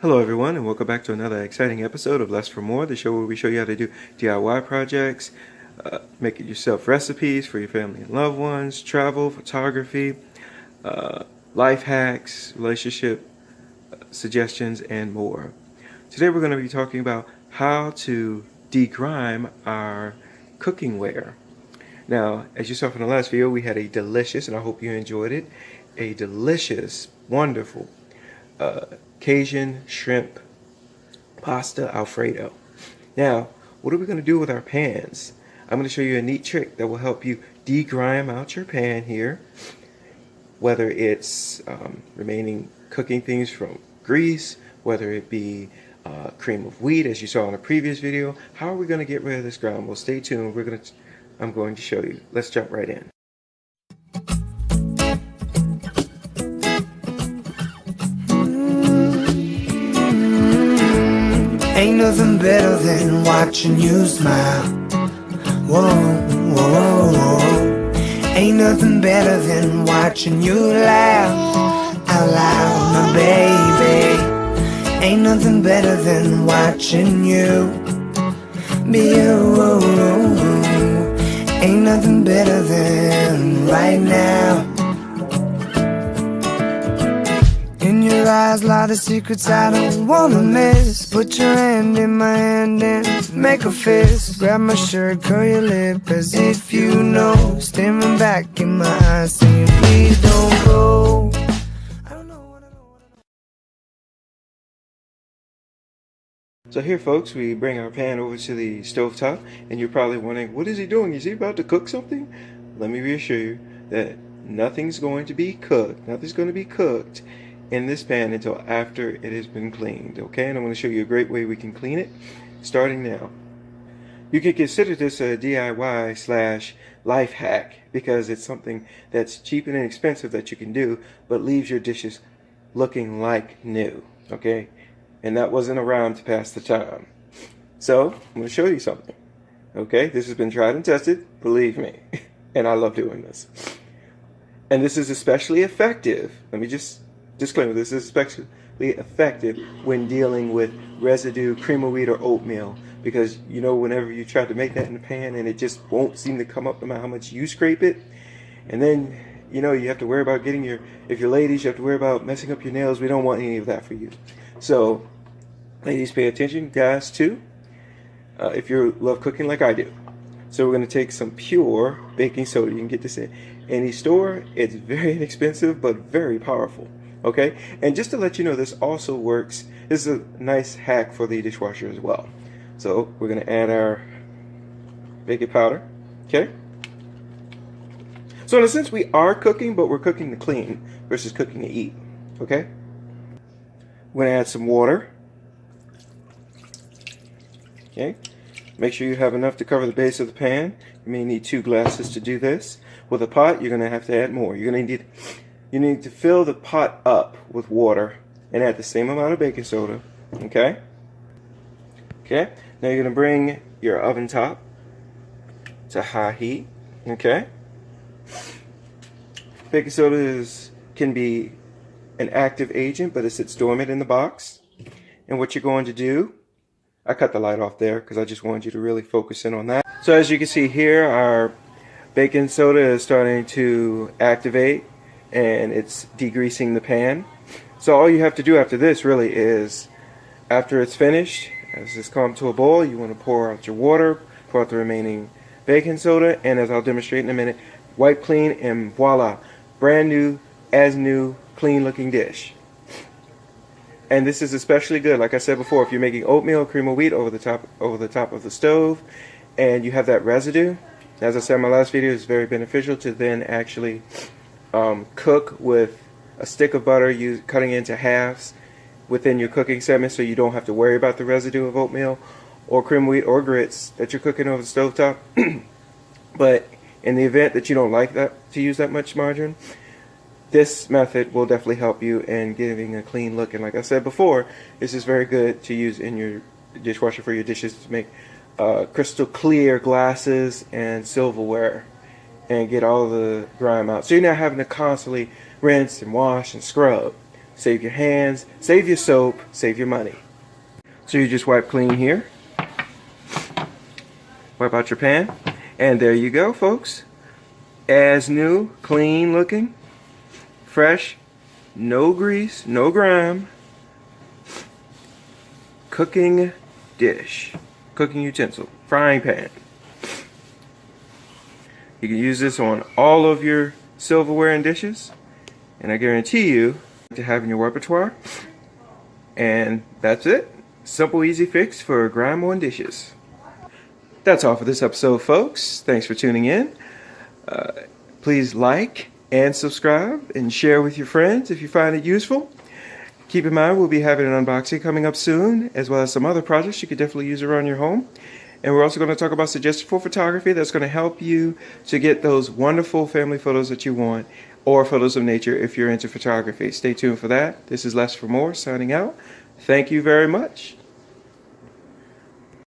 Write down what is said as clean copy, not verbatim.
Hello everyone, and welcome back to another exciting episode of Less for More, the show where we show you how to do DIY projects, make it yourself recipes for your family and loved ones, travel, photography, life hacks, relationship suggestions, and more. Today we're going to be talking about how to degrime our cooking ware. Now, as you saw from the last video, we had a delicious, and I hope you enjoyed it, a delicious, wonderful Cajun shrimp pasta Alfredo. Now, what are we going to do with our pans? I'm going to show you a neat trick that will help you degrime out your pan here, whether it's remaining cooking things from grease, whether it be cream of wheat, as you saw in a previous video. How are we going to get rid of this grime? Well, stay tuned. I'm going to show you. Let's jump right in. Ain't nothing better than watching you smile. Whoa, whoa, whoa. Ain't nothing better than watching you laugh out loud, my baby. Ain't nothing better than watching you be you. Ain't nothing better than right now. In your eyes lie the secrets I don't wanna miss. Put your hand in my hand and make a fist. Grab my shirt, curl your lip as if you know. Staring back in my eyes saying please don't go. So here, folks, we bring our pan over to the stovetop, and you're probably wondering, what is he doing? Is he about to cook something? Let me reassure you that nothing's going to be cooked. Nothing's going to be cooked in this pan until after it has been cleaned, okay? And I'm going to show you a great way we can clean it, starting now. You can consider this a DIY/life hack because it's something that's cheap and inexpensive that you can do, but leaves your dishes looking like new, okay? And that wasn't around to pass the time. So, I'm going to show you something, okay? This has been tried and tested, believe me, and I love doing this. And this is especially effective. Let me just disclaimer, this is especially effective when dealing with residue cream of wheat or oatmeal, because you know whenever you try to make that in the pan and it just won't seem to come up no matter how much you scrape it, and then you know you have to worry about getting if you're ladies, you have to worry about messing up your nails. We don't want any of that for you. So ladies, pay attention, guys too, if you love cooking like I do. So we're going to take some pure baking soda. You can get this at any store. It's very inexpensive but very powerful. Okay, and just to let you know, this also works. This is a nice hack for the dishwasher as well. So we're going to add our baking powder. Okay. So in a sense, we are cooking, but we're cooking to clean versus cooking to eat. Okay. We're going to add some water. Okay. Make sure you have enough to cover the base of the pan. You may need 2 glasses to do this. With a pot, you're going to have to add more. You need to fill the pot up with water and add the same amount of baking soda. Okay? Okay. Now you're going to bring your oven top to high heat. Okay? Baking soda can be an active agent, but it sits dormant in the box. And what you're going to do, I cut the light off there because I just wanted you to really focus in on that. So as you can see here, our baking soda is starting to activate and it's degreasing the pan. So all you have to do after this really is, after it's finished, as this comes to a boil, you want to pour out your water, pour out the remaining baking soda, and as I'll demonstrate in a minute, wipe clean, and voila, brand new, as new, clean looking dish. And this is especially good, like I said before, if you're making oatmeal or cream of wheat over the top of the stove and you have that residue. As I said in my last video, it's very beneficial to then actually cook with a stick of butter, cutting it into halves within your cooking segment, so you don't have to worry about the residue of oatmeal or cream of wheat or grits that you're cooking over the stovetop. But in the event that you don't like to use that much margarine, this method will definitely help you in giving a clean look. And like I said before, this is very good to use in your dishwasher for your dishes to make crystal clear glasses and silverware and get all the grime out. So you're not having to constantly rinse and wash and scrub. save your hands, save your soap, save your money. So you just wipe clean here. Wipe out your pan. And there you go, folks. As new, clean looking, fresh, no grease, no grime, cooking dish, cooking utensil, frying pan. You can use this on all of your silverware and dishes, and I guarantee you to have in your repertoire. And that's it. Simple, easy fix for grime on dishes. That's all for this episode, folks. Thanks for tuning in. Please like and subscribe and share with your friends if you find it useful. Keep in mind, we'll be having an unboxing coming up soon, as well as some other projects you could definitely use around your home. And we're also going to talk about suggestible photography that's going to help you to get those wonderful family photos that you want, or photos of nature if you're into photography. Stay tuned for that. This is Less for More, signing out. Thank you very much.